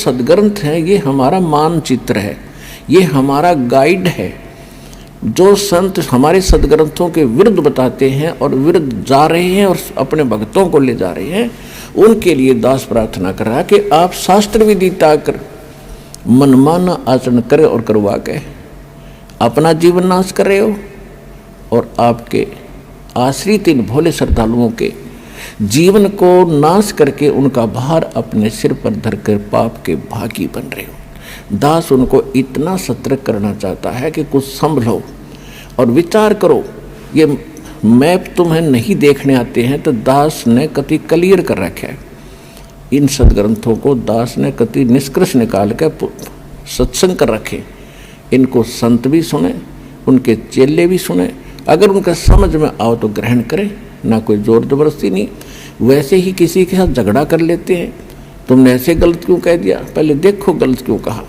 सदग्रंथ हैं, ये हमारा मानचित्र है, ये हमारा गाइड है। जो संत हमारे सदग्रंथों के विरुद्ध बताते हैं और विरुद्ध जा रहे हैं और अपने भक्तों को ले जा रहे हैं, उनके लिए दास प्रार्थना कर रहा है कि आप शास्त्र विधि त्याग कर मनमाना आचरण करे और करवा के अपना जीवन नाश कर रहे हो और आपके आश्रित इन भोले श्रद्धालुओं के जीवन को नाश करके उनका भार अपने सिर पर धरकर पाप के भागी बन रहे हो। दास उनको इतना सतर्क करना चाहता है कि कुछ संभलो और विचार करो। ये मैप तुम्हें नहीं देखने आते हैं तो दास ने कति क्लियर कर रखा है। इन सदग्रंथों को दास ने कति निष्कर्ष निकाल कर सत्संग कर रखे। इनको संत भी सुने, उनके चेले भी सुने, अगर उनका समझ में आओ तो ग्रहण करें, ना कोई जोर जबरदस्ती नहीं। वैसे ही किसी के साथ झगड़ा कर लेते हैं, तुमने ऐसे गलत क्यों कह दिया, पहले देखो गलत क्यों कहा।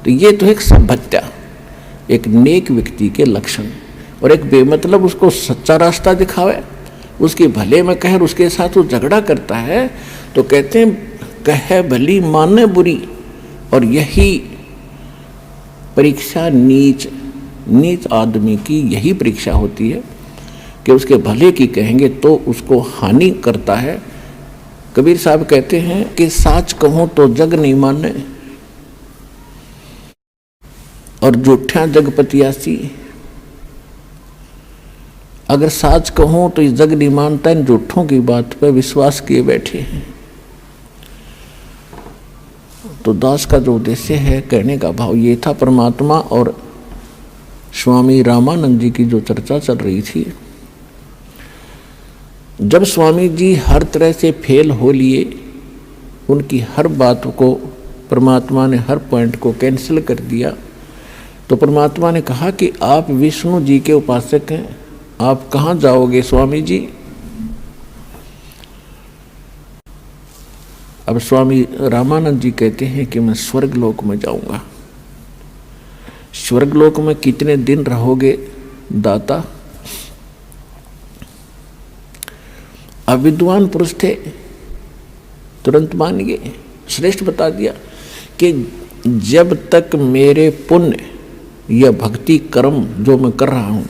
तो ये तो एक सभ्यता, एक नेक व्यक्ति के लक्षण। और एक बेमतलब उसको सच्चा रास्ता दिखावे, उसके भले में कहे, उसके साथ वो झगड़ा करता है तो कहते हैं कहे भली माने बुरी। और यही परीक्षा नीच आदमी की यही परीक्षा होती है कि उसके भले की कहेंगे तो उसको हानि करता है। कबीर साहब कहते हैं कि साच कहूं तो जग नहीं माने और झूठा जगपतियासी। अगर साच कहूं तो ये जग नहीं मानता, इन झूठों की बात पर विश्वास किए बैठे हैं। तो दास का जो उद्देश्य है, कहने का भाव ये था, परमात्मा और स्वामी रामानंद जी की जो चर्चा चल रही थी, जब स्वामी जी हर तरह से फेल हो लिए, उनकी हर बात को परमात्मा ने हर पॉइंट को कैंसिल कर दिया, तो परमात्मा ने कहा कि आप विष्णु जी के उपासक हैं, आप कहाँ जाओगे स्वामी जी। अब स्वामी रामानंद जी कहते हैं कि मैं स्वर्ग लोक में जाऊंगा। स्वर्ग लोक में कितने दिन रहोगे दाता। अविद्वान पुरुष थे, तुरंत मान गए। श्रेष्ठ बता दिया कि जब तक मेरे पुण्य या भक्ति कर्म जो मैं कर रहा हूँ,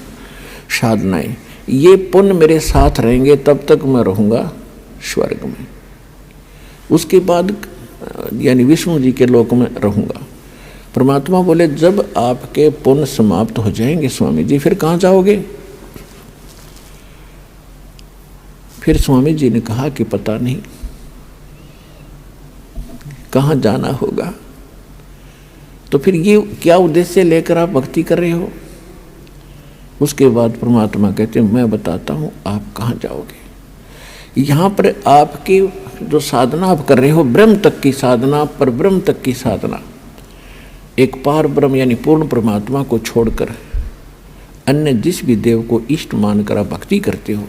साधनाएं, ये पुण्य मेरे साथ रहेंगे तब तक मैं रहूँगा स्वर्ग में। उसके बाद यानी विष्णु जी के लोक में रहूँगा। परमात्मा बोले जब आपके पुण्य समाप्त हो जाएंगे स्वामी जी, फिर कहाँ जाओगे। फिर स्वामी जी ने कहा कि पता नहीं कहाँ जाना होगा। तो फिर ये क्या उद्देश्य लेकर आप भक्ति कर रहे हो। उसके बाद परमात्मा कहते हैं मैं बताता हूँ आप कहाँ जाओगे। यहाँ पर आपकी जो साधना आप कर रहे हो, ब्रह्म तक की साधना, पर ब्रह्म तक की साधना, एक पार ब्रह्म यानी पूर्ण परमात्मा को छोड़कर अन्य जिस भी देव को इष्ट मानकर आप भक्ति करते हो,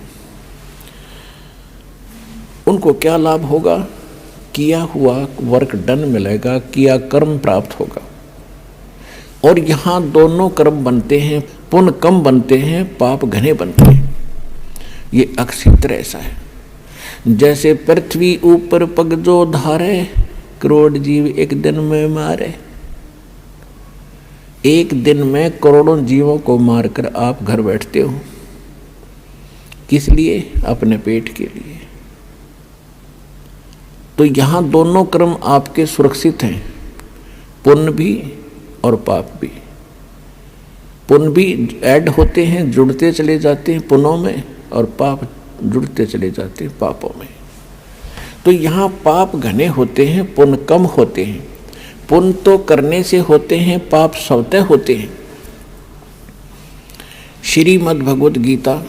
उनको क्या लाभ होगा। किया हुआ वर्क डन मिलेगा, किया कर्म प्राप्त होगा। और यहाँ दोनों कर्म बनते हैं, पुण्य कम बनते हैं, पाप घने बनते हैं। ये अक्षित्र ऐसा है। जैसे पृथ्वी ऊपर पग जो धारे, करोड़ जीव एक दिन में मारे। एक दिन में करोड़ों जीवों को मारकर आप घर बैठते हो, किस लिए। अपने पेट के लिए। तो यहाँ दोनों कर्म आपके सुरक्षित हैं, पुण्य भी और पाप भी। पुण्य भी ऐड होते हैं, जुड़ते चले जाते हैं पुण्यों में, और पाप जुड़ते चले जाते हैं पापों में। तो यहाँ पाप घने होते हैं, पुण्य कम होते हैं। पुण्य तो करने से होते हैं, पाप स्वतः होते हैं। श्रीमद् भगवद गीता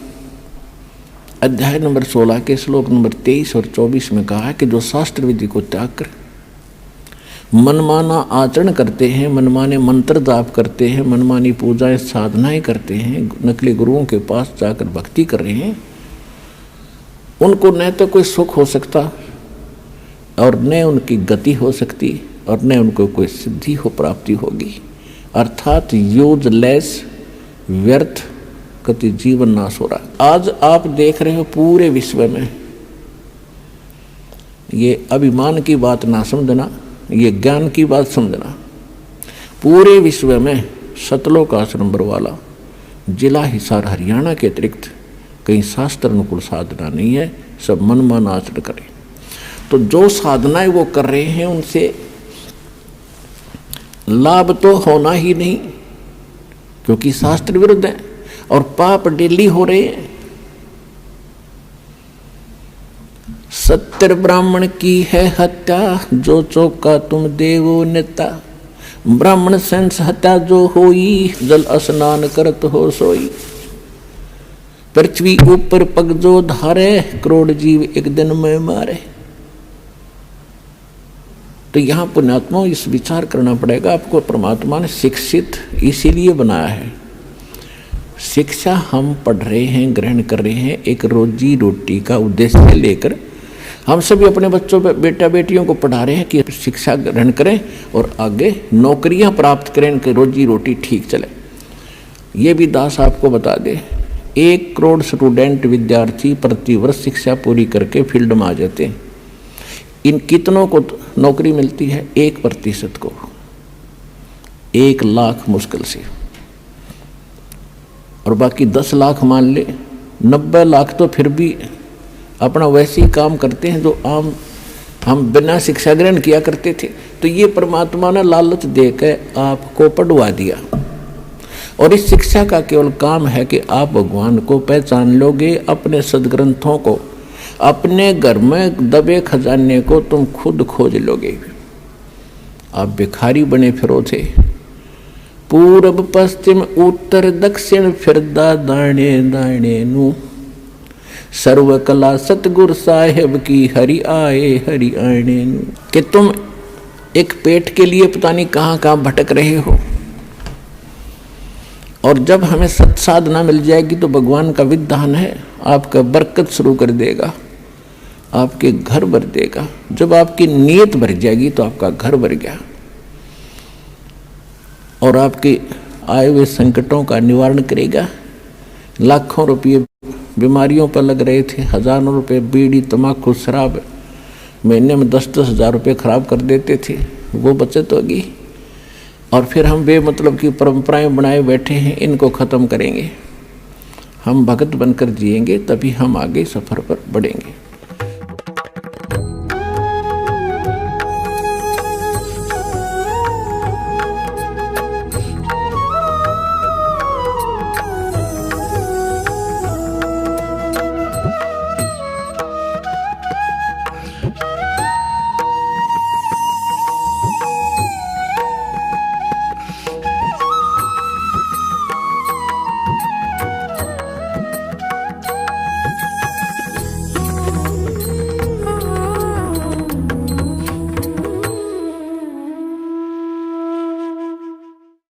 अध्याय नंबर 16 के श्लोक नंबर 23 और 24 में कहा है कि जो शास्त्र विधि को त्याग कर मनमाना आचरण करते हैं, मनमाने मंत्र जाप करते हैं, मनमानी पूजाएं साधनाएं करते हैं, नकली गुरुओं के पास जाकर भक्ति कर रहे हैं, उनको न तो कोई सुख हो सकता और न उनकी गति हो सकती और न उनको कोई सिद्धि हो, प्राप्ति होगी। अर्थात यूजलेस, व्यर्थ कति जीवन नाश हो रहा। आज आप देख रहे हो पूरे विश्व में, ये अभिमान की बात ना समझना, ये ज्ञान की बात समझना। पूरे विश्व में सतलोक आश्रम बरवाला जिला हिसार हरियाणा के अतिरिक्त कहीं शास्त्र अनुकूल साधना नहीं है, सब मनमाना आचरण करें। तो जो साधनाएं वो कर रहे हैं उनसे लाभ तो होना ही नहीं, क्योंकि शास्त्र विरुद्ध है और पाप डेली हो रहे हैं। 70 ब्राह्मण की है हत्या, जो चौका तुम देवो नेता। ब्राह्मण सेंस हत्या जो होई, जल स्नान करत हो सोई। पृथ्वी ऊपर पग जो धारे, करोड़ जीव एक दिन में मारे। तो यहाँ पुण्यात्मा इस विचार करना पड़ेगा, आपको परमात्मा ने शिक्षित इसीलिए बनाया है। शिक्षा हम पढ़ रहे हैं, ग्रहण कर रहे हैं, एक रोजी रोटी का उद्देश्य लेकर हम सभी अपने बच्चों बेटा बेटियों को पढ़ा रहे हैं कि शिक्षा ग्रहण करें और आगे नौकरियां प्राप्त करें कि रोजी रोटी ठीक चले। ये भी दास आपको बता दे, 1 करोड़ स्टूडेंट विद्यार्थी प्रतिवर्ष शिक्षा पूरी करके फील्ड में आ जाते हैं। इन कितनों को नौकरी मिलती है? 1% को। 1 लाख मुश्किल से, और बाकी 10 लाख मान ले, 90 लाख तो फिर भी अपना वैसे ही काम करते हैं जो आम हम बिना शिक्षा ग्रहण किया करते थे। तो ये परमात्मा ने लालच देकर आपको पढ़वा दिया, और इस शिक्षा का केवल काम है कि आप भगवान को पहचान लोगे। अपने सदग्रंथों को, अपने घर में दबे खजाने को तुम खुद खोज लोगे। आप भिखारी बने फिरो थे, पूर्व पश्चिम उत्तर दक्षिण फिरदा दाणे दाणे नू। सर्व कला सतगुरु साहेब की, हरि आए हरि आने नू। कि तुम एक पेट के लिए पता नहीं कहाँ कहाँ भटक रहे हो, और जब हमें सत साधना मिल जाएगी तो भगवान का विधान है, आपका बरकत शुरू कर देगा, आपके घर भर देगा। जब आपकी नीयत भर जाएगी तो आपका घर भर गया, और आपके आए हुए संकटों का निवारण करेगा। लाखों रुपये बीमारियों पर लग रहे थे, हजारों रुपये बीड़ी तम्बाकू शराब महीने में 10-10 हज़ार रुपये खराब कर देते थे, वो बचत होगी। और फिर हम बेमतलब की परंपराएं बनाए बैठे हैं, इनको ख़त्म करेंगे। हम भगत बनकर जिएंगे, तभी हम आगे सफ़र पर बढ़ेंगे।